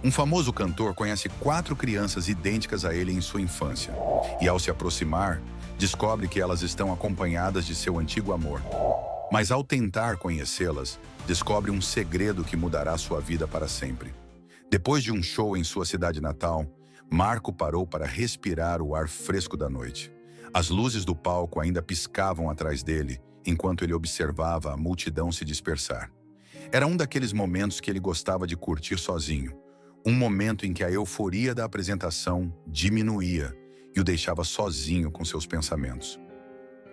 Um famoso cantor conhece 4 crianças idênticas a ele em sua infância, e ao se aproximar, descobre que elas estão acompanhadas de seu antigo amor. Mas ao tentar conhecê-las, descobre um segredo que mudará sua vida para sempre. Depois de um show em sua cidade natal, Marco parou para respirar o ar fresco da noite. As luzes do palco ainda piscavam atrás dele, enquanto ele observava a multidão se dispersar. Era um daqueles momentos que ele gostava de curtir sozinho. Um momento em que a euforia da apresentação diminuía e o deixava sozinho com seus pensamentos.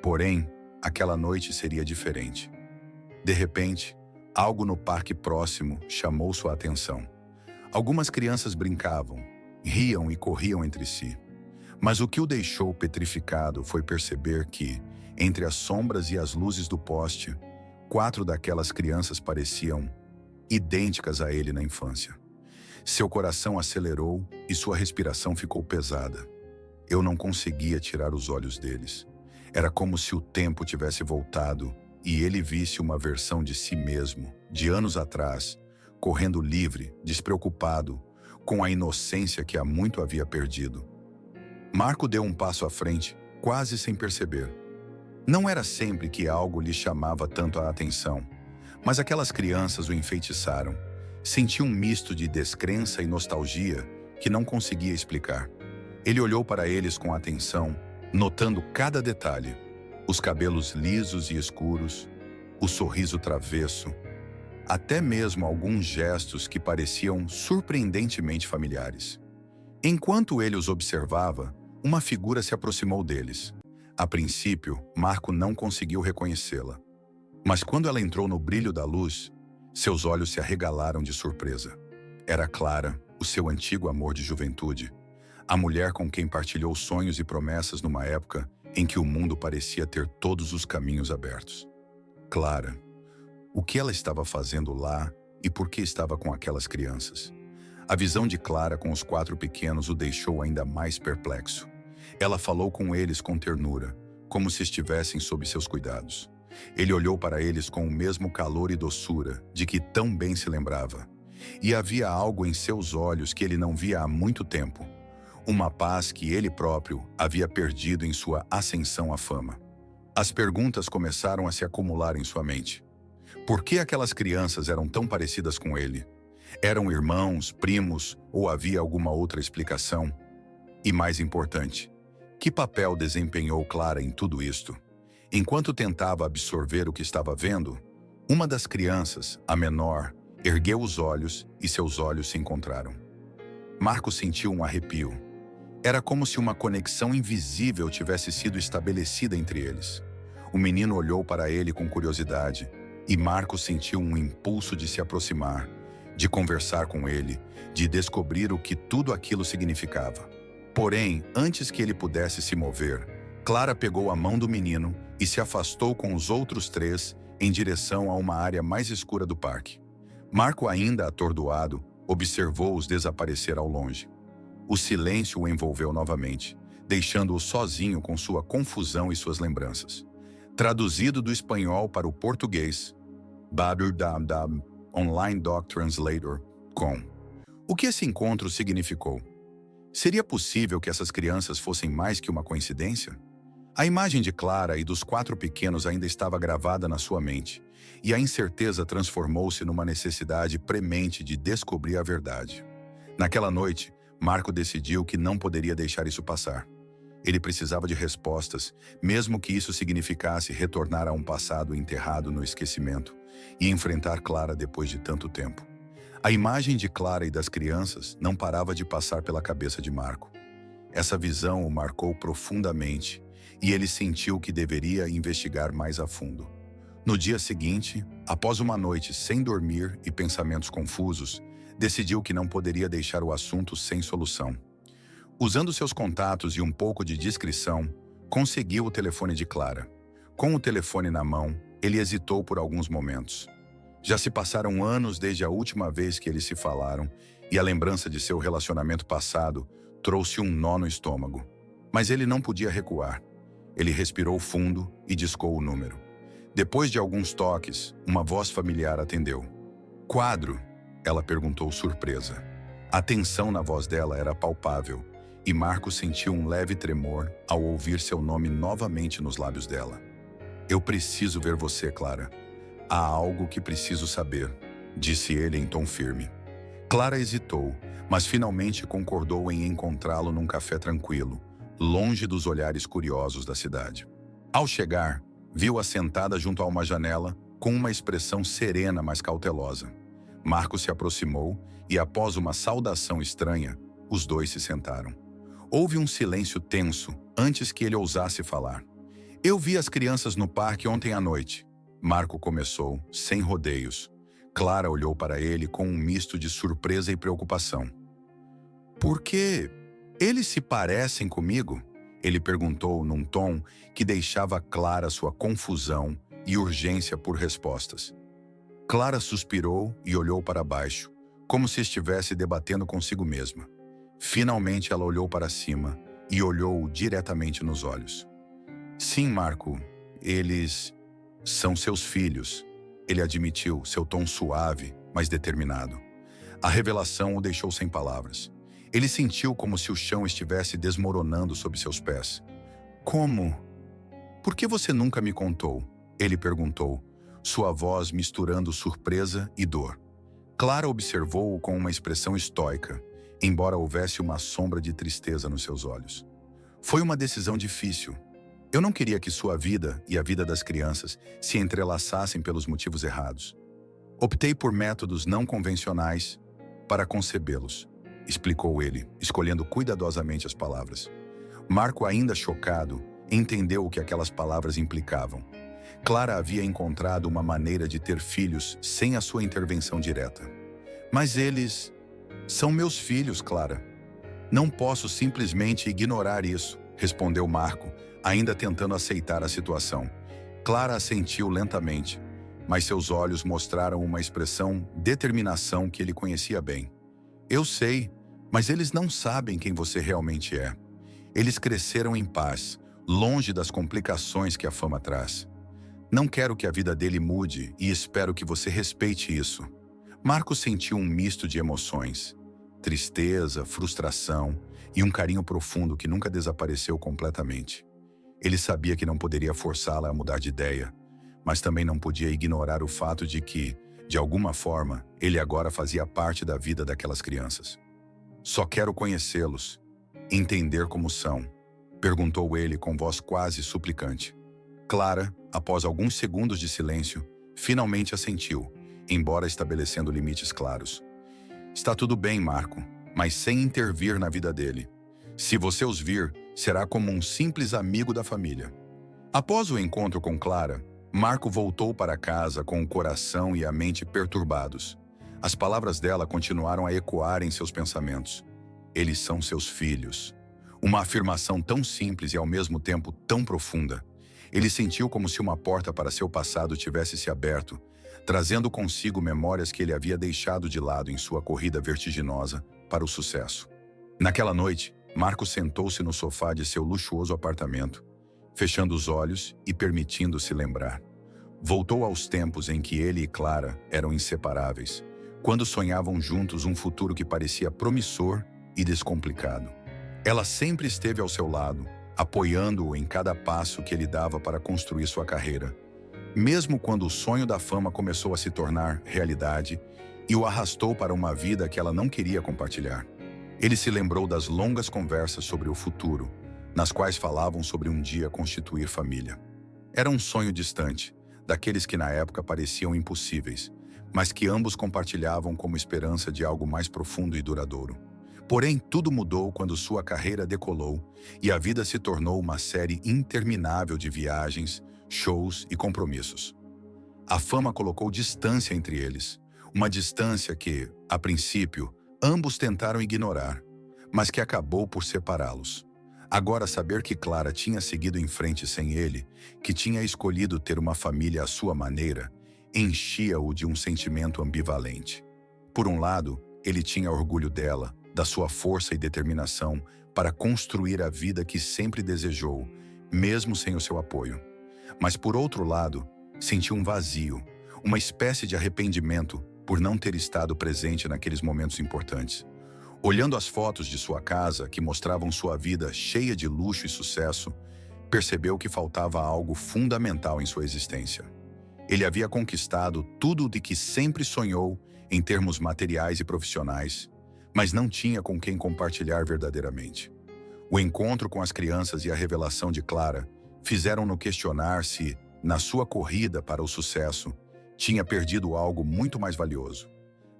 Porém, aquela noite seria diferente. De repente, algo no parque próximo chamou sua atenção. Algumas crianças brincavam, riam e corriam entre si. Mas o que o deixou petrificado foi perceber que, entre as sombras e as luzes do poste, 4 daquelas crianças pareciam idênticas a ele na infância. Seu coração acelerou e sua respiração ficou pesada. Eu não conseguia tirar os olhos deles. Era como se o tempo tivesse voltado e ele visse uma versão de si mesmo, de anos atrás, correndo livre, despreocupado, com a inocência que há muito havia perdido. Marco deu um passo à frente, quase sem perceber. Não era sempre que algo lhe chamava tanto a atenção, mas aquelas crianças o enfeitiçaram. Sentiu um misto de descrença e nostalgia que não conseguia explicar. Ele olhou para eles com atenção, notando cada detalhe: os cabelos lisos e escuros, o sorriso travesso, até mesmo alguns gestos que pareciam surpreendentemente familiares. Enquanto ele os observava, uma figura se aproximou deles. A princípio, Marco não conseguiu reconhecê-la. Mas quando ela entrou no brilho da luz, seus olhos se arregalaram de surpresa. Era Clara, o seu antigo amor de juventude, a mulher com quem partilhou sonhos e promessas numa época em que o mundo parecia ter todos os caminhos abertos. Clara. O que ela estava fazendo lá e por que estava com aquelas crianças? A visão de Clara com os 4 pequenos o deixou ainda mais perplexo. Ela falou com eles com ternura, como se estivessem sob seus cuidados. Ele olhou para eles com o mesmo calor e doçura de que tão bem se lembrava. E havia algo em seus olhos que ele não via há muito tempo. Uma paz que ele próprio havia perdido em sua ascensão à fama. As perguntas começaram a se acumular em sua mente. Por que aquelas crianças eram tão parecidas com ele? Eram irmãos, primos ou havia alguma outra explicação? E mais importante, que papel desempenhou Clara em tudo isto? Enquanto tentava absorver o que estava vendo, uma das crianças, a menor, ergueu os olhos e seus olhos se encontraram. Marco sentiu um arrepio. Era como se uma conexão invisível tivesse sido estabelecida entre eles. O menino olhou para ele com curiosidade e Marco sentiu um impulso de se aproximar, de conversar com ele, de descobrir o que tudo aquilo significava. Porém, antes que ele pudesse se mover, Clara pegou a mão do menino e se afastou com os outros 3 em direção a uma área mais escura do parque. Marco, ainda atordoado, observou-os desaparecer ao longe. O silêncio o envolveu novamente, deixando-o sozinho com sua confusão e suas lembranças. Traduzido do espanhol para o português, www Online Doc Translator com. O que esse encontro significou? Seria possível que essas crianças fossem mais que uma coincidência? A imagem de Clara e dos 4 pequenos ainda estava gravada na sua mente, e a incerteza transformou-se numa necessidade premente de descobrir a verdade. Naquela noite, Marco decidiu que não poderia deixar isso passar. Ele precisava de respostas, mesmo que isso significasse retornar a um passado enterrado no esquecimento e enfrentar Clara depois de tanto tempo. A imagem de Clara e das crianças não parava de passar pela cabeça de Marco. Essa visão o marcou profundamente e ele sentiu que deveria investigar mais a fundo. No dia seguinte, após uma noite sem dormir e pensamentos confusos, decidiu que não poderia deixar o assunto sem solução. Usando seus contatos e um pouco de discrição, conseguiu o telefone de Clara. Com o telefone na mão, ele hesitou por alguns momentos. Já se passaram anos desde a última vez que eles se falaram e a lembrança de seu relacionamento passado trouxe um nó no estômago. Mas ele não podia recuar. Ele respirou fundo e discou o número. Depois de alguns toques, uma voz familiar atendeu. "Quadro?" ela perguntou surpresa. A tensão na voz dela era palpável, e Marco sentiu um leve tremor ao ouvir seu nome novamente nos lábios dela. Eu preciso ver você, Clara. Há algo que preciso saber, disse ele em tom firme. Clara hesitou, mas finalmente concordou em encontrá-lo num café tranquilo, longe dos olhares curiosos da cidade. Ao chegar, viu-a sentada junto a uma janela, com uma expressão serena, mas cautelosa. Marco se aproximou e, após uma saudação estranha, os dois se sentaram. Houve um silêncio tenso antes que ele ousasse falar. Eu vi as crianças no parque ontem à noite. Marco começou, sem rodeios. Clara olhou para ele com um misto de surpresa e preocupação. Por que eles se parecem comigo? Ele perguntou num tom que deixava clara sua confusão e urgência por respostas. Clara suspirou e olhou para baixo, como se estivesse debatendo consigo mesma. Finalmente ela olhou para cima e olhou-o diretamente nos olhos. Sim, Marco, eles são seus filhos, ele admitiu, seu tom suave, mas determinado. A revelação o deixou sem palavras. Ele sentiu como se o chão estivesse desmoronando sob seus pés. Como? Por que você nunca me contou? Ele perguntou, sua voz misturando surpresa e dor. Clara observou-o com uma expressão estoica, embora houvesse uma sombra de tristeza nos seus olhos. Foi uma decisão difícil. Eu não queria que sua vida e a vida das crianças se entrelaçassem pelos motivos errados. Optei por métodos não convencionais para concebê-los, explicou ele, escolhendo cuidadosamente as palavras. Marco, ainda chocado, entendeu o que aquelas palavras implicavam. Clara havia encontrado uma maneira de ter filhos sem a sua intervenção direta. Mas eles são meus filhos, Clara. Não posso simplesmente ignorar isso, respondeu Marco, ainda tentando aceitar a situação. Clara assentiu lentamente, mas seus olhos mostraram uma expressão determinação que ele conhecia bem. Eu sei, mas eles não sabem quem você realmente é. Eles cresceram em paz, longe das complicações que a fama traz. Não quero que a vida dele mude e espero que você respeite isso. Marco sentiu um misto de emoções. Tristeza, frustração e um carinho profundo que nunca desapareceu completamente. Ele sabia que não poderia forçá-la a mudar de ideia, mas também não podia ignorar o fato de que, de alguma forma, ele agora fazia parte da vida daquelas crianças. Só quero conhecê-los, entender como são, perguntou ele com voz quase suplicante. Clara, após alguns segundos de silêncio, finalmente assentiu, embora estabelecendo limites claros. Está tudo bem, Marco, mas sem intervir na vida dele. Se você os vir, será como um simples amigo da família. Após o encontro com Clara, Marco voltou para casa com o coração e a mente perturbados. As palavras dela continuaram a ecoar em seus pensamentos. Eles são seus filhos. Uma afirmação tão simples e ao mesmo tempo tão profunda. Ele sentiu como se uma porta para seu passado tivesse se aberto, trazendo consigo memórias que ele havia deixado de lado em sua corrida vertiginosa para o sucesso. Naquela noite, Marco sentou-se no sofá de seu luxuoso apartamento, fechando os olhos e permitindo-se lembrar. Voltou aos tempos em que ele e Clara eram inseparáveis, quando sonhavam juntos um futuro que parecia promissor e descomplicado. Ela sempre esteve ao seu lado, apoiando-o em cada passo que ele dava para construir sua carreira, mesmo quando o sonho da fama começou a se tornar realidade e o arrastou para uma vida que ela não queria compartilhar. Ele se lembrou das longas conversas sobre o futuro, nas quais falavam sobre um dia constituir família. Era um sonho distante, daqueles que na época pareciam impossíveis, mas que ambos compartilhavam como esperança de algo mais profundo e duradouro. Porém, tudo mudou quando sua carreira decolou e a vida se tornou uma série interminável de viagens, shows e compromissos. A fama colocou distância entre eles, uma distância que, a princípio, ambos tentaram ignorar, mas que acabou por separá-los. Agora, saber que Clara tinha seguido em frente sem ele, que tinha escolhido ter uma família à sua maneira, enchia-o de um sentimento ambivalente. Por um lado, ele tinha orgulho dela, da sua força e determinação para construir a vida que sempre desejou, mesmo sem o seu apoio. Mas, por outro lado, sentiu um vazio, uma espécie de arrependimento por não ter estado presente naqueles momentos importantes. Olhando as fotos de sua casa, que mostravam sua vida cheia de luxo e sucesso, percebeu que faltava algo fundamental em sua existência. Ele havia conquistado tudo de que sempre sonhou em termos materiais e profissionais, mas não tinha com quem compartilhar verdadeiramente. O encontro com as crianças e a revelação de Clara fizeram-no questionar se, na sua corrida para o sucesso, tinha perdido algo muito mais valioso.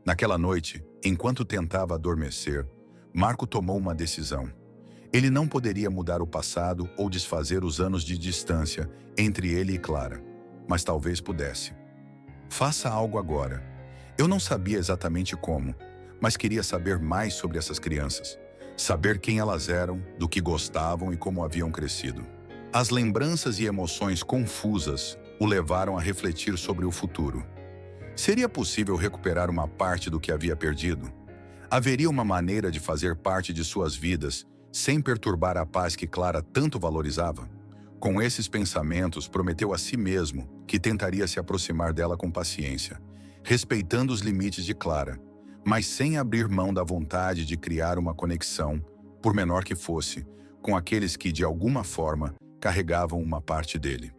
Naquela noite, enquanto tentava adormecer, Marco tomou uma decisão. Ele não poderia mudar o passado ou desfazer os anos de distância entre ele e Clara, mas talvez pudesse. Faça algo agora. Eu não sabia exatamente como, mas queria saber mais sobre essas crianças. Saber quem elas eram, do que gostavam e como haviam crescido. As lembranças e emoções confusas o levaram a refletir sobre o futuro. Seria possível recuperar uma parte do que havia perdido? Haveria uma maneira de fazer parte de suas vidas sem perturbar a paz que Clara tanto valorizava? Com esses pensamentos, prometeu a si mesmo que tentaria se aproximar dela com paciência, respeitando os limites de Clara, mas sem abrir mão da vontade de criar uma conexão, por menor que fosse, com aqueles que, de alguma forma, carregavam uma parte dele.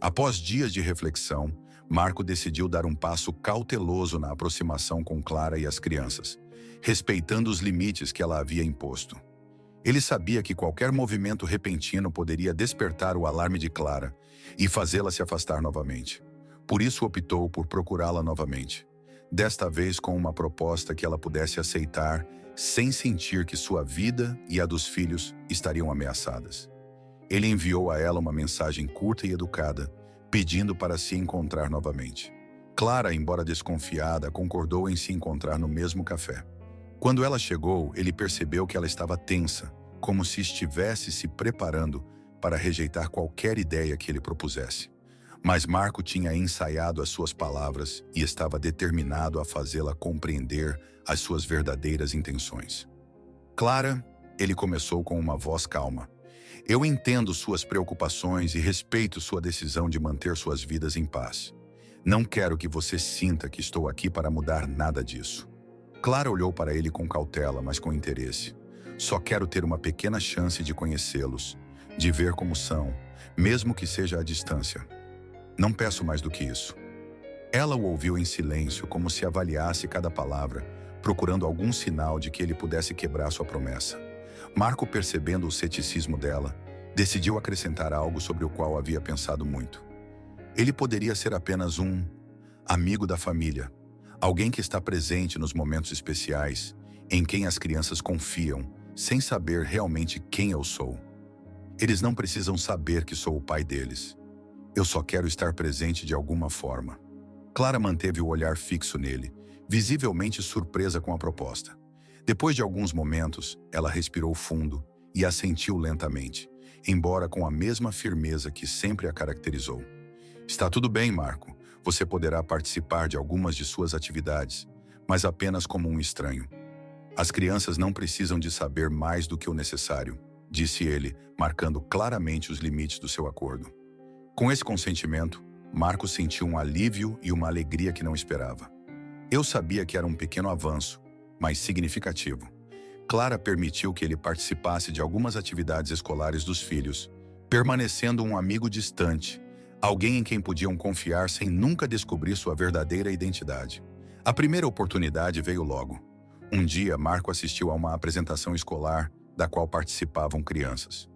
Após dias de reflexão, Marco decidiu dar um passo cauteloso na aproximação com Clara e as crianças, respeitando os limites que ela havia imposto. Ele sabia que qualquer movimento repentino poderia despertar o alarme de Clara e fazê-la se afastar novamente. Por isso optou por procurá-la novamente, desta vez com uma proposta que ela pudesse aceitar sem sentir que sua vida e a dos filhos estariam ameaçadas. Ele enviou a ela uma mensagem curta e educada, pedindo para se encontrar novamente. Clara, embora desconfiada, concordou em se encontrar no mesmo café. Quando ela chegou, ele percebeu que ela estava tensa, como se estivesse se preparando para rejeitar qualquer ideia que ele propusesse. Mas Marco tinha ensaiado as suas palavras e estava determinado a fazê-la compreender as suas verdadeiras intenções. Clara, ele começou com uma voz calma. Eu entendo suas preocupações e respeito sua decisão de manter suas vidas em paz. Não quero que você sinta que estou aqui para mudar nada disso. Clara olhou para ele com cautela, mas com interesse. Só quero ter uma pequena chance de conhecê-los, de ver como são, mesmo que seja à distância. Não peço mais do que isso. Ela o ouviu em silêncio, como se avaliasse cada palavra, procurando algum sinal de que ele pudesse quebrar sua promessa. Marco, percebendo o ceticismo dela, decidiu acrescentar algo sobre o qual havia pensado muito. Ele poderia ser apenas um amigo da família, alguém que está presente nos momentos especiais, em quem as crianças confiam, sem saber realmente quem eu sou. Eles não precisam saber que sou o pai deles. Eu só quero estar presente de alguma forma. Clara manteve o olhar fixo nele, visivelmente surpresa com a proposta. Depois de alguns momentos, ela respirou fundo e assentiu lentamente, embora com a mesma firmeza que sempre a caracterizou. Está tudo bem, Marco. Você poderá participar de algumas de suas atividades, mas apenas como um estranho. As crianças não precisam de saber mais do que o necessário, disse ele, marcando claramente os limites do seu acordo. Com esse consentimento, Marco sentiu um alívio e uma alegria que não esperava. Eu sabia que era um pequeno avanço, mas significativo. Clara permitiu que ele participasse de algumas atividades escolares dos filhos, permanecendo um amigo distante, alguém em quem podiam confiar sem nunca descobrir sua verdadeira identidade. A primeira oportunidade veio logo. Um dia, Marco assistiu a uma apresentação escolar da qual participavam crianças.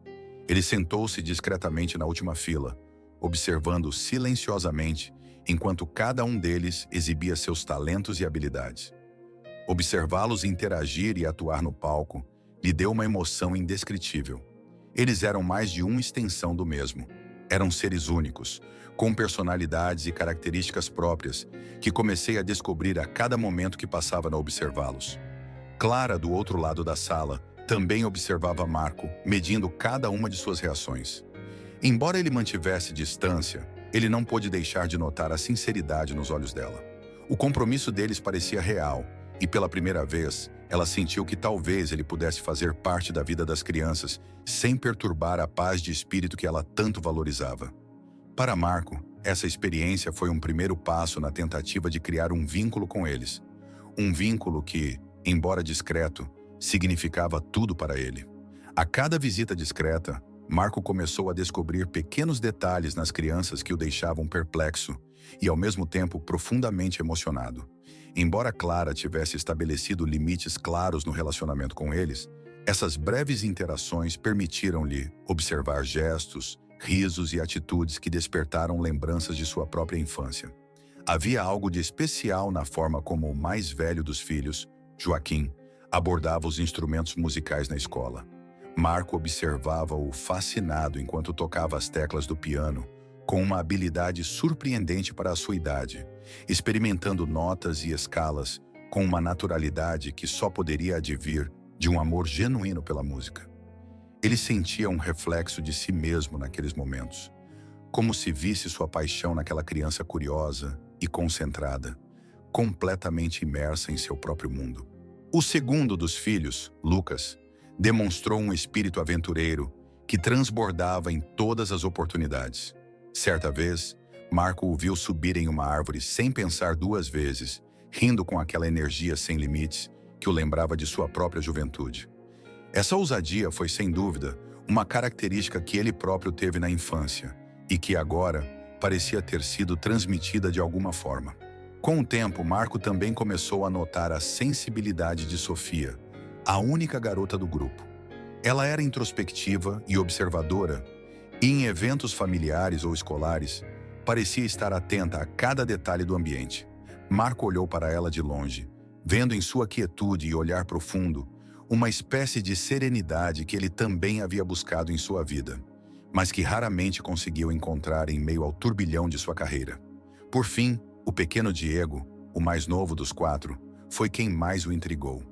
Ele sentou-se discretamente na última fila, observando silenciosamente enquanto cada um deles exibia seus talentos e habilidades. Observá-los interagir e atuar no palco lhe deu uma emoção indescritível. Eles eram mais de uma extensão do mesmo. Eram seres únicos, com personalidades e características próprias, que comecei a descobrir a cada momento que passava a observá-los. Clara, do outro lado da sala, também observava Marco, medindo cada uma de suas reações. Embora ele mantivesse distância, ele não pôde deixar de notar a sinceridade nos olhos dela. O compromisso deles parecia real, e pela primeira vez, ela sentiu que talvez ele pudesse fazer parte da vida das crianças sem perturbar a paz de espírito que ela tanto valorizava. Para Marco, essa experiência foi um primeiro passo na tentativa de criar um vínculo com eles. Um vínculo que, embora discreto, significava tudo para ele. A cada visita discreta, Marco começou a descobrir pequenos detalhes nas crianças que o deixavam perplexo e, ao mesmo tempo, profundamente emocionado. Embora Clara tivesse estabelecido limites claros no relacionamento com eles, essas breves interações permitiram-lhe observar gestos, risos e atitudes que despertaram lembranças de sua própria infância. Havia algo de especial na forma como o mais velho dos filhos, Joaquim, abordava os instrumentos musicais na escola. Marco observava-o fascinado enquanto tocava as teclas do piano, com uma habilidade surpreendente para a sua idade, experimentando notas e escalas com uma naturalidade que só poderia advir de um amor genuíno pela música. Ele sentia um reflexo de si mesmo naqueles momentos, como se visse sua paixão naquela criança curiosa e concentrada, completamente imersa em seu próprio mundo. O segundo dos filhos, Lucas, demonstrou um espírito aventureiro que transbordava em todas as oportunidades. Certa vez, Marco o viu subir em uma árvore sem pensar duas vezes, rindo com aquela energia sem limites que o lembrava de sua própria juventude. Essa ousadia foi, sem dúvida, uma característica que ele próprio teve na infância e que agora parecia ter sido transmitida de alguma forma. Com o tempo, Marco também começou a notar a sensibilidade de Sofia, a única garota do grupo. Ela era introspectiva e observadora, e em eventos familiares ou escolares, parecia estar atenta a cada detalhe do ambiente. Marco olhou para ela de longe, vendo em sua quietude e olhar profundo uma espécie de serenidade que ele também havia buscado em sua vida, mas que raramente conseguiu encontrar em meio ao turbilhão de sua carreira. Por fim, o pequeno Diego, o mais novo dos quatro, foi quem mais o intrigou.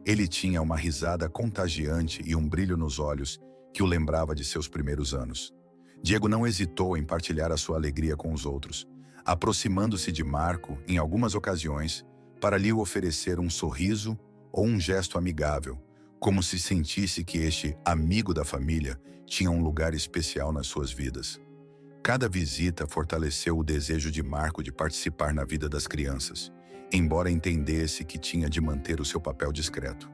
Ele tinha uma risada contagiante e um brilho nos olhos que o lembrava de seus primeiros anos. Diego não hesitou em partilhar a sua alegria com os outros, aproximando-se de Marco em algumas ocasiões para lhe oferecer um sorriso ou um gesto amigável, como se sentisse que este amigo da família tinha um lugar especial nas suas vidas. Cada visita fortaleceu o desejo de Marco de participar na vida das crianças, embora entendesse que tinha de manter o seu papel discreto.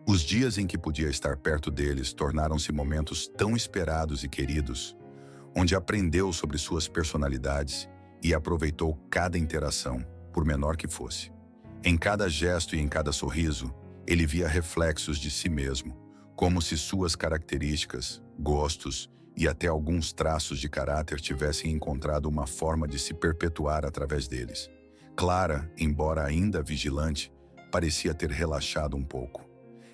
Os dias em que podia estar perto deles tornaram-se momentos tão esperados e queridos, onde aprendeu sobre suas personalidades e aproveitou cada interação, por menor que fosse. Em cada gesto e em cada sorriso, ele via reflexos de si mesmo, como se suas características, gostos e até alguns traços de caráter tivessem encontrado uma forma de se perpetuar através deles. Clara, embora ainda vigilante, parecia ter relaxado um pouco.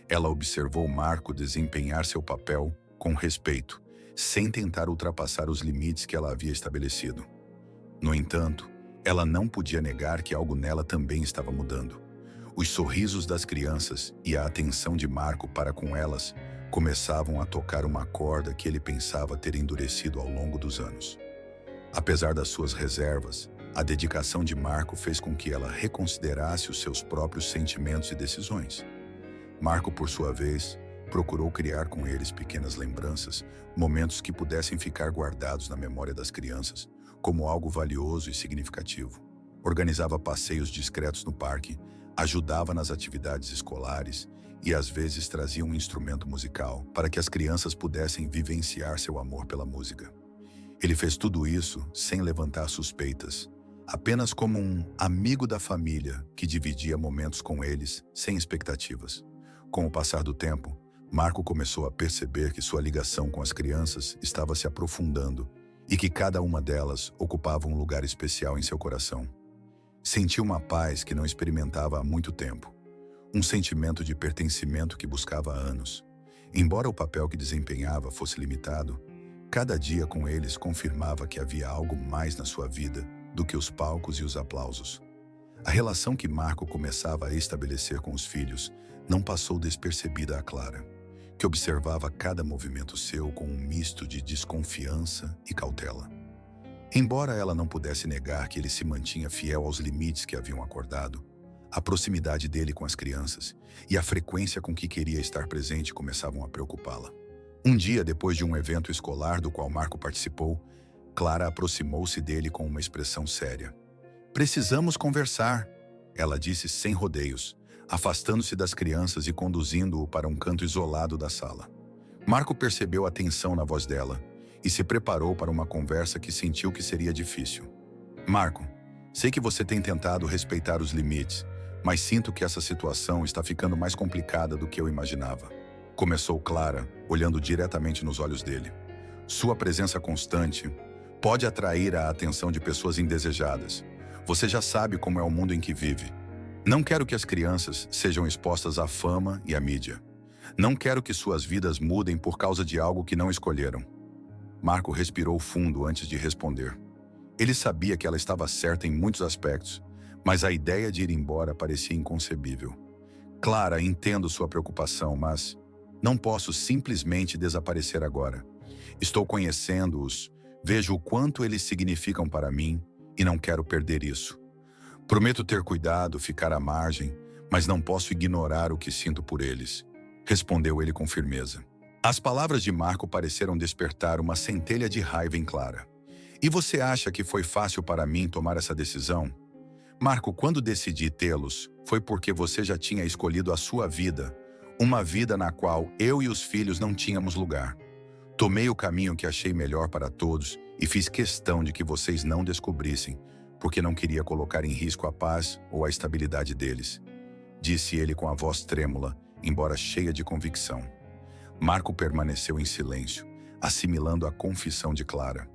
Ela observou Marco desempenhar seu papel com respeito, sem tentar ultrapassar os limites que ela havia estabelecido. No entanto, ela não podia negar que algo nela também estava mudando. Os sorrisos das crianças e a atenção de Marco para com elas começavam a tocar uma corda que ele pensava ter endurecido ao longo dos anos. Apesar das suas reservas, a dedicação de Marco fez com que ela reconsiderasse os seus próprios sentimentos e decisões. Marco, por sua vez, procurou criar com eles pequenas lembranças, momentos que pudessem ficar guardados na memória das crianças, como algo valioso e significativo. Organizava passeios discretos no parque, ajudava nas atividades escolares e às vezes trazia um instrumento musical para que as crianças pudessem vivenciar seu amor pela música. Ele fez tudo isso sem levantar suspeitas, apenas como um amigo da família que dividia momentos com eles sem expectativas. Com o passar do tempo, Marco começou a perceber que sua ligação com as crianças estava se aprofundando e que cada uma delas ocupava um lugar especial em seu coração. Sentiu uma paz que não experimentava há muito tempo, um sentimento de pertencimento que buscava há anos. Embora o papel que desempenhava fosse limitado, cada dia com eles confirmava que havia algo mais na sua vida do que os palcos e os aplausos. A relação que Marco começava a estabelecer com os filhos não passou despercebida a Clara, que observava cada movimento seu com um misto de desconfiança e cautela. Embora ela não pudesse negar que ele se mantinha fiel aos limites que haviam acordado, a proximidade dele com as crianças e a frequência com que queria estar presente começavam a preocupá-la. Um dia, depois de um evento escolar do qual Marco participou, Clara aproximou-se dele com uma expressão séria. "Precisamos conversar", ela disse sem rodeios, afastando-se das crianças e conduzindo-o para um canto isolado da sala. Marco percebeu a tensão na voz dela e se preparou para uma conversa que sentiu que seria difícil. Marco, sei que você tem tentado respeitar os limites, mas sinto que essa situação está ficando mais complicada do que eu imaginava. Começou Clara, olhando diretamente nos olhos dele. Sua presença constante pode atrair a atenção de pessoas indesejadas. Você já sabe como é o mundo em que vive. Não quero que as crianças sejam expostas à fama e à mídia. Não quero que suas vidas mudem por causa de algo que não escolheram. Marco respirou fundo antes de responder. Ele sabia que ela estava certa em muitos aspectos, mas a ideia de ir embora parecia inconcebível. Clara, entendo sua preocupação, mas não posso simplesmente desaparecer agora. Estou conhecendo-os, vejo o quanto eles significam para mim e não quero perder isso. Prometo ter cuidado, ficar à margem, mas não posso ignorar o que sinto por eles, respondeu ele com firmeza. As palavras de Marco pareceram despertar uma centelha de raiva em Clara. E você acha que foi fácil para mim tomar essa decisão? Marco, quando decidi tê-los, foi porque você já tinha escolhido a sua vida, uma vida na qual eu e os filhos não tínhamos lugar. Tomei o caminho que achei melhor para todos e fiz questão de que vocês não descobrissem, porque não queria colocar em risco a paz ou a estabilidade deles, disse ele com a voz trêmula, embora cheia de convicção. Marco permaneceu em silêncio, assimilando a confissão de Clara.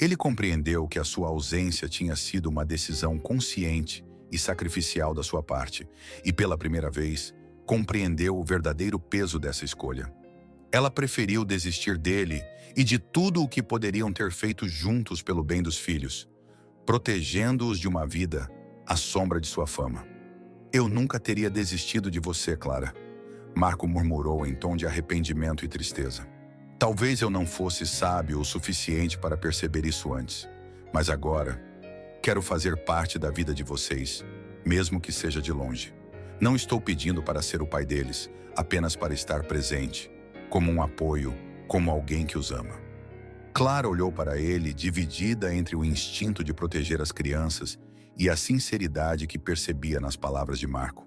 Ele compreendeu que a sua ausência tinha sido uma decisão consciente e sacrificial da sua parte, e pela primeira vez, compreendeu o verdadeiro peso dessa escolha. Ela preferiu desistir dele e de tudo o que poderiam ter feito juntos pelo bem dos filhos, protegendo-os de uma vida à sombra de sua fama. Eu nunca teria desistido de você, Clara, Marco murmurou em tom de arrependimento e tristeza. Talvez eu não fosse sábio o suficiente para perceber isso antes, mas agora quero fazer parte da vida de vocês, mesmo que seja de longe. Não estou pedindo para ser o pai deles, apenas para estar presente, como um apoio, como alguém que os ama. Clara olhou para ele, dividida entre o instinto de proteger as crianças e a sinceridade que percebia nas palavras de Marco.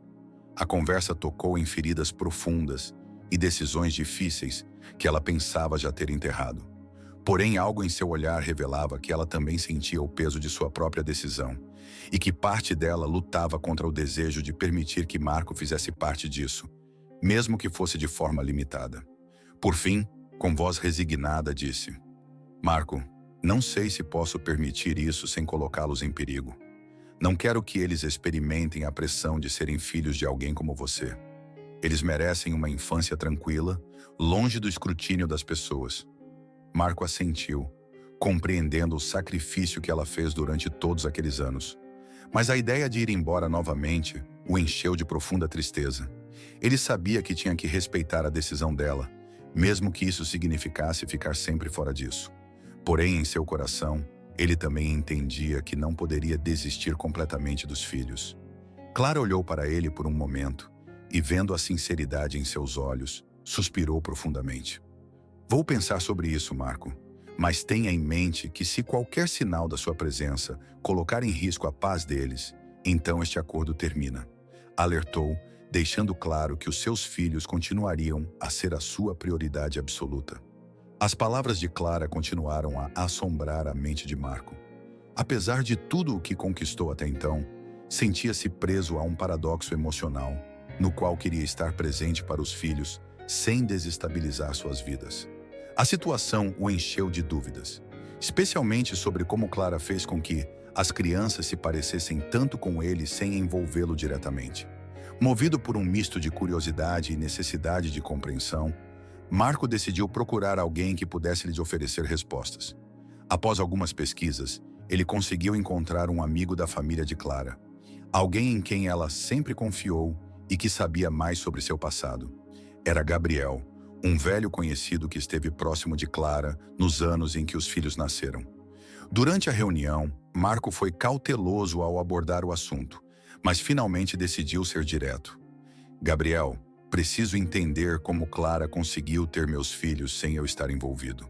A conversa tocou em feridas profundas e decisões difíceis que ela pensava já ter enterrado. Porém, algo em seu olhar revelava que ela também sentia o peso de sua própria decisão e que parte dela lutava contra o desejo de permitir que Marco fizesse parte disso, mesmo que fosse de forma limitada. Por fim, com voz resignada, disse: Marco, não sei se posso permitir isso sem colocá-los em perigo. Não quero que eles experimentem a pressão de serem filhos de alguém como você. Eles merecem uma infância tranquila, longe do escrutínio das pessoas. Marco assentiu, compreendendo o sacrifício que ela fez durante todos aqueles anos. Mas a ideia de ir embora novamente o encheu de profunda tristeza. Ele sabia que tinha que respeitar a decisão dela, mesmo que isso significasse ficar sempre fora disso. Porém, em seu coração, ele também entendia que não poderia desistir completamente dos filhos. Clara olhou para ele por um momento e, vendo a sinceridade em seus olhos, suspirou profundamente. Vou pensar sobre isso, Marco, mas tenha em mente que se qualquer sinal da sua presença colocar em risco a paz deles, então este acordo termina. Alertou, deixando claro que os seus filhos continuariam a ser a sua prioridade absoluta. As palavras de Clara continuaram a assombrar a mente de Marco. Apesar de tudo o que conquistou até então, sentia-se preso a um paradoxo emocional, no qual queria estar presente para os filhos, sem desestabilizar suas vidas. A situação o encheu de dúvidas, especialmente sobre como Clara fez com que as crianças se parecessem tanto com ele sem envolvê-lo diretamente. Movido por um misto de curiosidade e necessidade de compreensão, Marco decidiu procurar alguém que pudesse lhes oferecer respostas. Após algumas pesquisas, ele conseguiu encontrar um amigo da família de Clara, alguém em quem ela sempre confiou e que sabia mais sobre seu passado. Era Gabriel, um velho conhecido que esteve próximo de Clara nos anos em que os filhos nasceram. Durante a reunião, Marco foi cauteloso ao abordar o assunto, mas finalmente decidiu ser direto. Gabriel, preciso entender como Clara conseguiu ter meus filhos sem eu estar envolvido.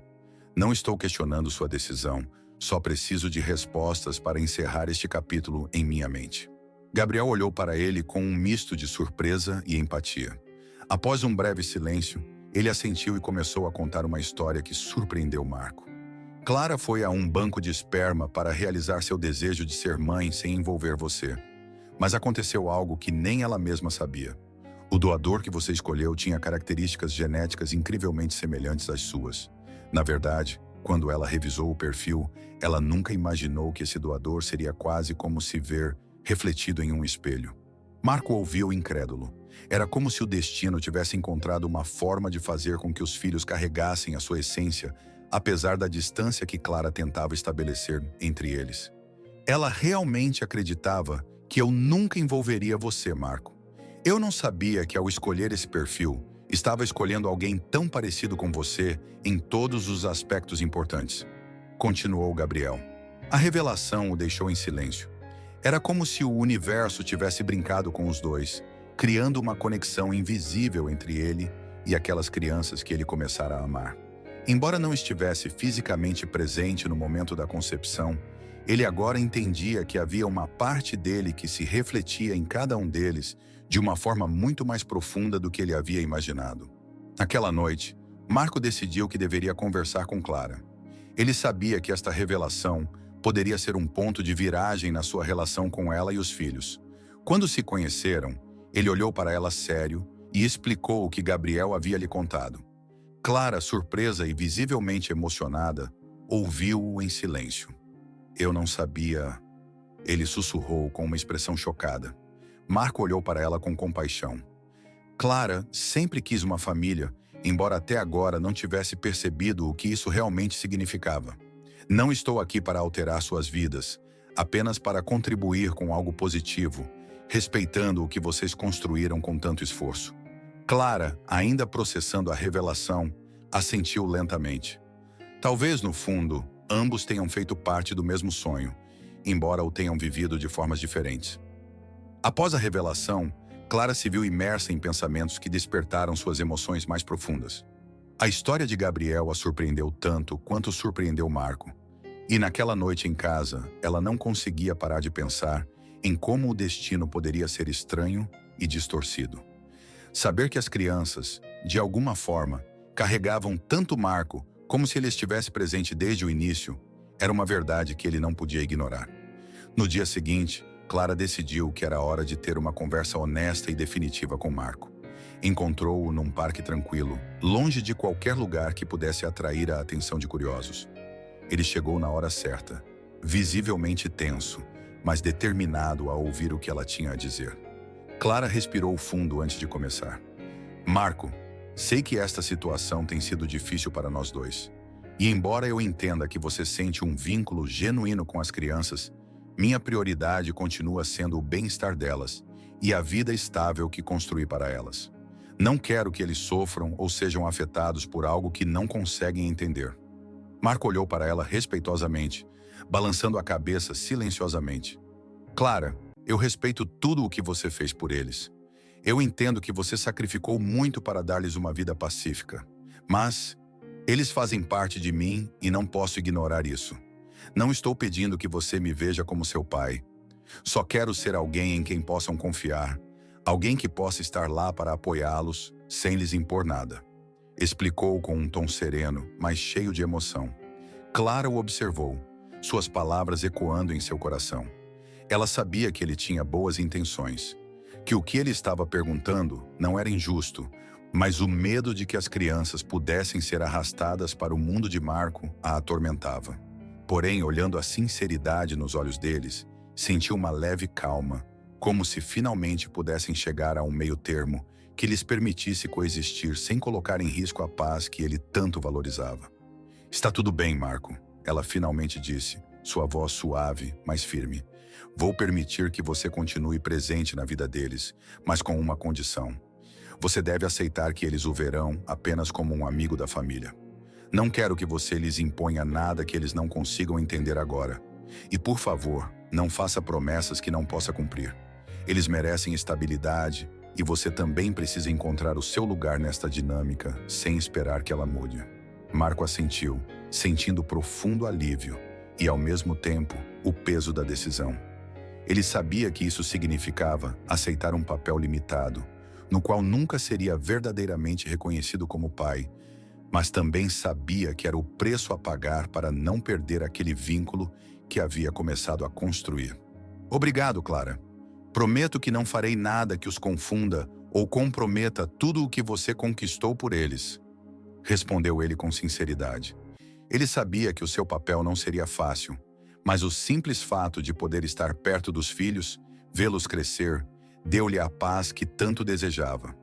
Não estou questionando sua decisão, só preciso de respostas para encerrar este capítulo em minha mente. Gabriel olhou para ele com um misto de surpresa e empatia. Após um breve silêncio, ele assentiu e começou a contar uma história que surpreendeu Marco. Clara foi a um banco de esperma para realizar seu desejo de ser mãe sem envolver você. Mas aconteceu algo que nem ela mesma sabia. O doador que você escolheu tinha características genéticas incrivelmente semelhantes às suas. Na verdade, quando ela revisou o perfil, ela nunca imaginou que esse doador seria quase como se ver refletido em um espelho. Marco ouviu incrédulo. Era como se o destino tivesse encontrado uma forma de fazer com que os filhos carregassem a sua essência, apesar da distância que Clara tentava estabelecer entre eles. Ela realmente acreditava que eu nunca envolveria você, Marco. Eu não sabia que ao escolher esse perfil, estava escolhendo alguém tão parecido com você em todos os aspectos importantes. Continuou Gabriel. A revelação o deixou em silêncio. Era como se o universo tivesse brincado com os dois, criando uma conexão invisível entre ele e aquelas crianças que ele começara a amar. Embora não estivesse fisicamente presente no momento da concepção, ele agora entendia que havia uma parte dele que se refletia em cada um deles de uma forma muito mais profunda do que ele havia imaginado. Naquela noite, Marco decidiu que deveria conversar com Clara. Ele sabia que esta revelação poderia ser um ponto de viragem na sua relação com ela e os filhos. Quando se conheceram, ele olhou para ela sério e explicou o que Gabriel havia lhe contado. Clara, surpresa e visivelmente emocionada, ouviu-o em silêncio. Eu não sabia... Ele sussurrou com uma expressão chocada. Marco olhou para ela com compaixão. Clara sempre quis uma família, embora até agora não tivesse percebido o que isso realmente significava. Não estou aqui para alterar suas vidas, apenas para contribuir com algo positivo, respeitando o que vocês construíram com tanto esforço. Clara, ainda processando a revelação, assentiu lentamente. Talvez, no fundo, ambos tenham feito parte do mesmo sonho, embora o tenham vivido de formas diferentes. Após a revelação, Clara se viu imersa em pensamentos que despertaram suas emoções mais profundas. A história de Gabriel a surpreendeu tanto quanto surpreendeu Marco. E naquela noite em casa, ela não conseguia parar de pensar em como o destino poderia ser estranho e distorcido. Saber que as crianças, de alguma forma, carregavam tanto Marco como se ele estivesse presente desde o início, era uma verdade que ele não podia ignorar. No dia seguinte, Clara decidiu que era hora de ter uma conversa honesta e definitiva com Marco. Encontrou-o num parque tranquilo, longe de qualquer lugar que pudesse atrair a atenção de curiosos. Ele chegou na hora certa, visivelmente tenso, mas determinado a ouvir o que ela tinha a dizer. Clara respirou fundo antes de começar. Marco, sei que esta situação tem sido difícil para nós dois. E embora eu entenda que você sente um vínculo genuíno com as crianças, minha prioridade continua sendo o bem-estar delas e a vida estável que construí para elas. Não quero que eles sofram ou sejam afetados por algo que não conseguem entender. Marco olhou para ela respeitosamente, balançando a cabeça silenciosamente. Clara, eu respeito tudo o que você fez por eles. Eu entendo que você sacrificou muito para dar-lhes uma vida pacífica. Mas eles fazem parte de mim e não posso ignorar isso. Não estou pedindo que você me veja como seu pai. Só quero ser alguém em quem possam confiar. Alguém que possa estar lá para apoiá-los, sem lhes impor nada. Explicou com um tom sereno, mas cheio de emoção. Clara o observou, suas palavras ecoando em seu coração. Ela sabia que ele tinha boas intenções, que o que ele estava perguntando não era injusto, mas o medo de que as crianças pudessem ser arrastadas para o mundo de Marco a atormentava. Porém, olhando a sinceridade nos olhos deles, sentiu uma leve calma, como se finalmente pudessem chegar a um meio-termo que lhes permitisse coexistir sem colocar em risco a paz que ele tanto valorizava. Está tudo bem, Marco, ela finalmente disse, sua voz suave, mas firme. Vou permitir que você continue presente na vida deles, mas com uma condição. Você deve aceitar que eles o verão apenas como um amigo da família. Não quero que você lhes imponha nada que eles não consigam entender agora. E, por favor, não faça promessas que não possa cumprir. Eles merecem estabilidade e você também precisa encontrar o seu lugar nesta dinâmica sem esperar que ela mude. Marco assentiu, sentindo profundo alívio e, ao mesmo tempo, o peso da decisão. Ele sabia que isso significava aceitar um papel limitado, no qual nunca seria verdadeiramente reconhecido como pai, mas também sabia que era o preço a pagar para não perder aquele vínculo que havia começado a construir. Obrigado, Clara. Prometo que não farei nada que os confunda ou comprometa tudo o que você conquistou por eles, respondeu ele com sinceridade. Ele sabia que o seu papel não seria fácil, mas o simples fato de poder estar perto dos filhos, vê-los crescer, deu-lhe a paz que tanto desejava.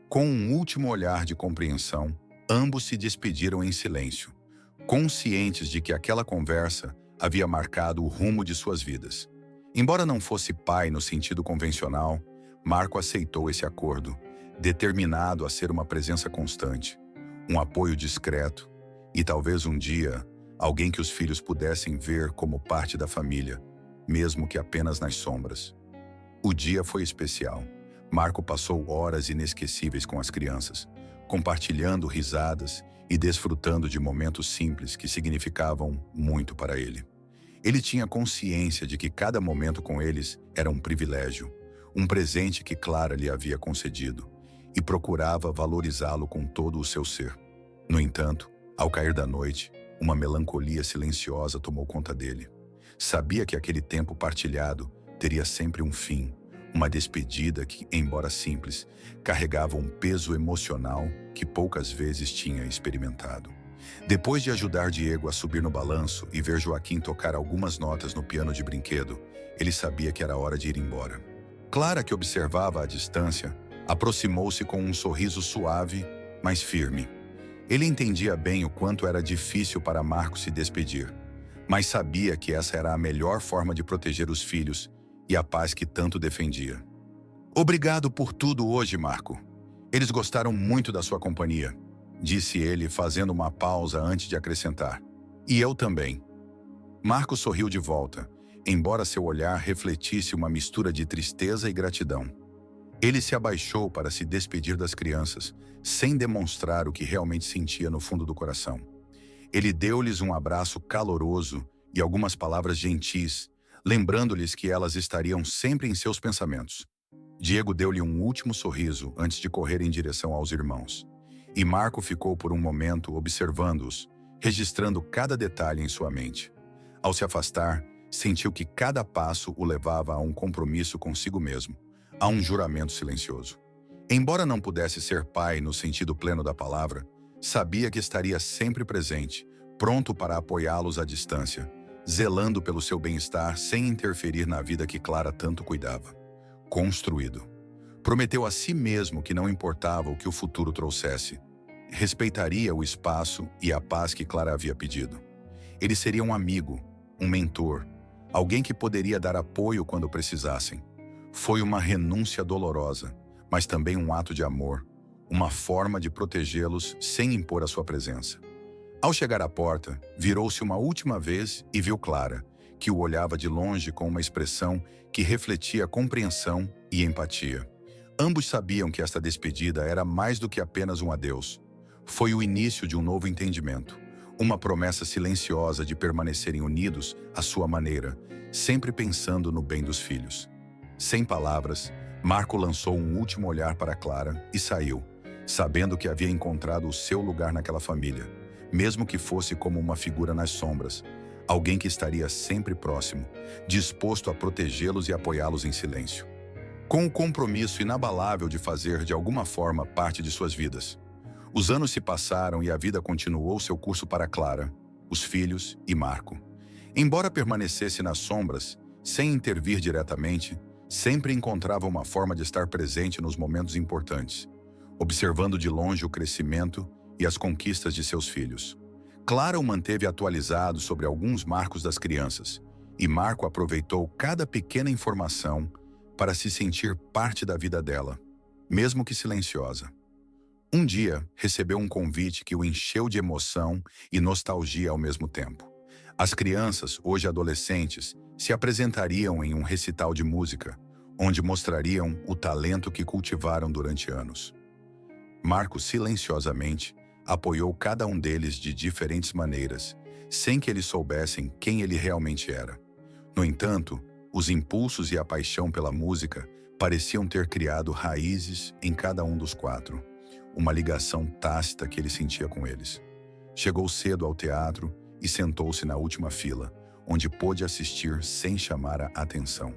Com um último olhar de compreensão, ambos se despediram em silêncio, conscientes de que aquela conversa havia marcado o rumo de suas vidas. Embora não fosse pai no sentido convencional, Marco aceitou esse acordo, determinado a ser uma presença constante, um apoio discreto e talvez um dia alguém que os filhos pudessem ver como parte da família, mesmo que apenas nas sombras. O dia foi especial. Marco passou horas inesquecíveis com as crianças, compartilhando risadas e desfrutando de momentos simples que significavam muito para ele. Ele tinha consciência de que cada momento com eles era um privilégio, um presente que Clara lhe havia concedido, e procurava valorizá-lo com todo o seu ser. No entanto, ao cair da noite, uma melancolia silenciosa tomou conta dele. Sabia que aquele tempo partilhado teria sempre um fim, uma despedida que, embora simples, carregava um peso emocional que poucas vezes tinha experimentado. Depois de ajudar Diego a subir no balanço e ver Joaquim tocar algumas notas no piano de brinquedo, ele sabia que era hora de ir embora. Clara, que observava à distância, aproximou-se com um sorriso suave, mas firme. Ele entendia bem o quanto era difícil para Marco se despedir, mas sabia que essa era a melhor forma de proteger os filhos e a paz que tanto defendia. Obrigado por tudo hoje, Marco. Eles gostaram muito da sua companhia, disse ele, fazendo uma pausa antes de acrescentar. E eu também. Marco sorriu de volta, embora seu olhar refletisse uma mistura de tristeza e gratidão. Ele se abaixou para se despedir das crianças, sem demonstrar o que realmente sentia no fundo do coração. Ele deu-lhes um abraço caloroso e algumas palavras gentis, lembrando-lhes que elas estariam sempre em seus pensamentos. Diego deu-lhe um último sorriso antes de correr em direção aos irmãos. E Marco ficou por um momento observando-os, registrando cada detalhe em sua mente. Ao se afastar, sentiu que cada passo o levava a um compromisso consigo mesmo, a um juramento silencioso. Embora não pudesse ser pai no sentido pleno da palavra, sabia que estaria sempre presente, pronto para apoiá-los à distância, zelando pelo seu bem-estar sem interferir na vida que Clara tanto cuidava. Construído. Prometeu a si mesmo que não importava o que o futuro trouxesse. Respeitaria o espaço e a paz que Clara havia pedido. Ele seria um amigo, um mentor, alguém que poderia dar apoio quando precisassem. Foi uma renúncia dolorosa, mas também um ato de amor, uma forma de protegê-los sem impor a sua presença. Ao chegar à porta, virou-se uma última vez e viu Clara, que o olhava de longe com uma expressão que refletia compreensão e empatia. Ambos sabiam que esta despedida era mais do que apenas um adeus. Foi o início de um novo entendimento, uma promessa silenciosa de permanecerem unidos à sua maneira, sempre pensando no bem dos filhos. Sem palavras, Marco lançou um último olhar para Clara e saiu, sabendo que havia encontrado o seu lugar naquela família, mesmo que fosse como uma figura nas sombras, alguém que estaria sempre próximo, disposto a protegê-los e apoiá-los em silêncio. Com o compromisso inabalável de fazer de alguma forma parte de suas vidas. Os anos se passaram e a vida continuou seu curso para Clara, os filhos e Marco. Embora permanecesse nas sombras, sem intervir diretamente, sempre encontrava uma forma de estar presente nos momentos importantes, observando de longe o crescimento e as conquistas de seus filhos. Clara o manteve atualizado sobre alguns marcos das crianças, e Marco aproveitou cada pequena informação para se sentir parte da vida dela, mesmo que silenciosa. Um dia, recebeu um convite que o encheu de emoção e nostalgia ao mesmo tempo. As crianças, hoje adolescentes, se apresentariam em um recital de música, onde mostrariam o talento que cultivaram durante anos. Marco silenciosamente apoiou cada um deles de diferentes maneiras, sem que eles soubessem quem ele realmente era. No entanto, Os impulsos e a paixão pela música pareciam ter criado raízes em cada um dos quatro, uma ligação tácita que ele sentia com eles. Chegou cedo ao teatro e sentou-se na última fila, onde pôde assistir sem chamar a atenção.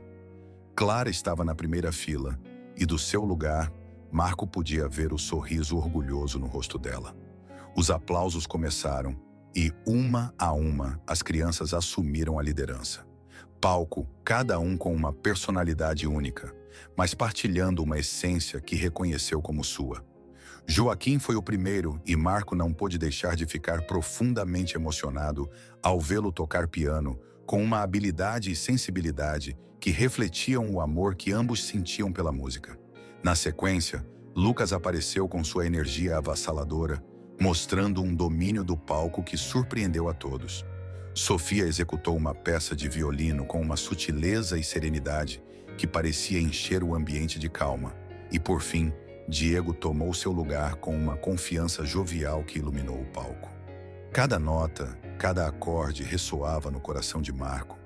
Clara estava na primeira fila e, do seu lugar, Marco podia ver o sorriso orgulhoso no rosto dela. Os aplausos começaram e, uma a uma, as crianças assumiram a liderança. Palco, cada um com uma personalidade única, mas partilhando uma essência que reconheceu como sua. Joaquim foi o primeiro e Marco não pôde deixar de ficar profundamente emocionado ao vê-lo tocar piano com uma habilidade e sensibilidade que refletiam o amor que ambos sentiam pela música. Na sequência, Lucas apareceu com sua energia avassaladora, mostrando um domínio do palco que surpreendeu a todos. Sofia executou uma peça de violino com uma sutileza e serenidade que parecia encher o ambiente de calma. E, por fim, Diego tomou seu lugar com uma confiança jovial que iluminou o palco. Cada nota, cada acorde ressoava no coração de Marco,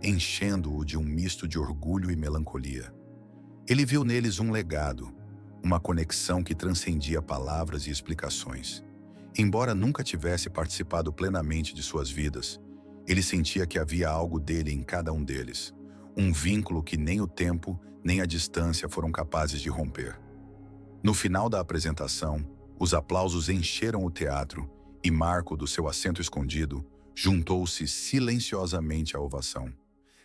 enchendo-o de um misto de orgulho e melancolia. Ele viu neles um legado, uma conexão que transcendia palavras e explicações. Embora nunca tivesse participado plenamente de suas vidas, ele sentia que havia algo dele em cada um deles, um vínculo que nem o tempo nem a distância foram capazes de romper. No final da apresentação, os aplausos encheram o teatro e Marco, do seu assento escondido, juntou-se silenciosamente à ovação.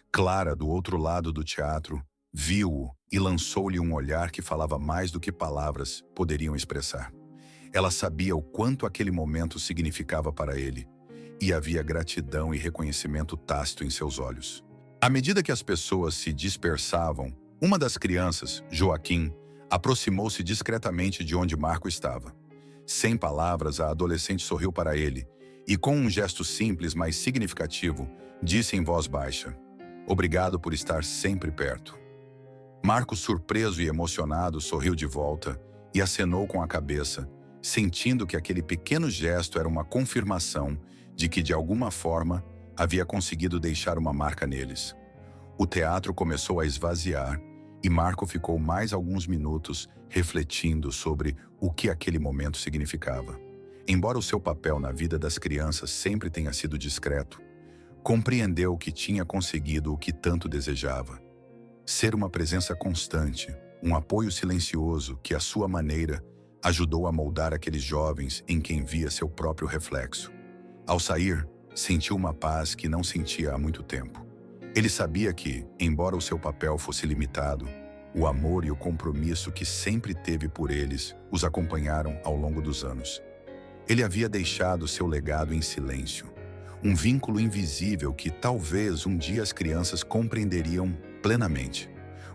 Clara, do outro lado do teatro, viu-o e lançou-lhe um olhar que falava mais do que palavras poderiam expressar. Ela sabia o quanto aquele momento significava para ele, e havia gratidão e reconhecimento tácito em seus olhos. À medida que as pessoas se dispersavam, uma das crianças, Joaquim, aproximou-se discretamente de onde Marco estava. Sem palavras, a adolescente sorriu para ele e, com um gesto simples, mas significativo, disse em voz baixa: "Obrigado por estar sempre perto." Marco, surpreso e emocionado, sorriu de volta e acenou com a cabeça, sentindo que aquele pequeno gesto era uma confirmação de que, de alguma forma, havia conseguido deixar uma marca neles. O teatro começou a esvaziar e Marco ficou mais alguns minutos refletindo sobre o que aquele momento significava. Embora o seu papel na vida das crianças sempre tenha sido discreto, compreendeu que tinha conseguido o que tanto desejava: ser uma presença constante, um apoio silencioso que, à sua maneira, ajudou a moldar aqueles jovens em quem via seu próprio reflexo. Ao sair, sentiu uma paz que não sentia há muito tempo. Ele sabia que, embora o seu papel fosse limitado, o amor e o compromisso que sempre teve por eles os acompanharam ao longo dos anos. Ele havia deixado seu legado em silêncio, um vínculo invisível que talvez um dia as crianças compreenderiam plenamente.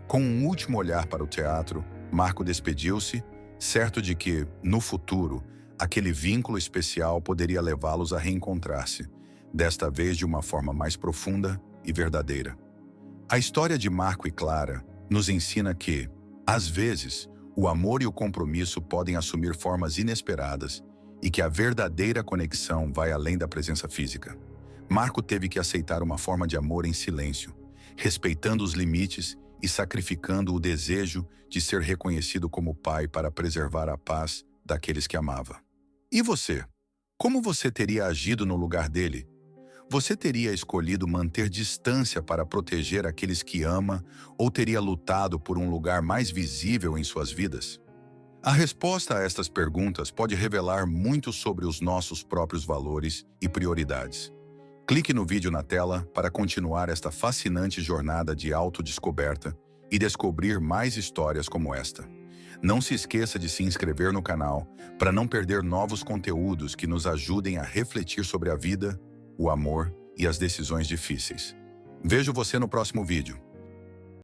Com um último olhar para o teatro, Marco despediu-se, certo de que, no futuro, aquele vínculo especial poderia levá-los a reencontrar-se, desta vez de uma forma mais profunda e verdadeira. A história de Marco e Clara nos ensina que, às vezes, o amor e o compromisso podem assumir formas inesperadas e que a verdadeira conexão vai além da presença física. Marco teve que aceitar uma forma de amor em silêncio, respeitando os limites e sacrificando o desejo de ser reconhecido como pai para preservar a paz daqueles que amava. E você? Como você teria agido no lugar dele? Você teria escolhido manter distância para proteger aqueles que ama ou teria lutado por um lugar mais visível em suas vidas? A resposta a estas perguntas pode revelar muito sobre os nossos próprios valores e prioridades. Clique no vídeo na tela para continuar esta fascinante jornada de autodescoberta e descobrir mais histórias como esta. Não se esqueça de se inscrever no canal para não perder novos conteúdos que nos ajudem a refletir sobre a vida, o amor e as decisões difíceis. Vejo você no próximo vídeo.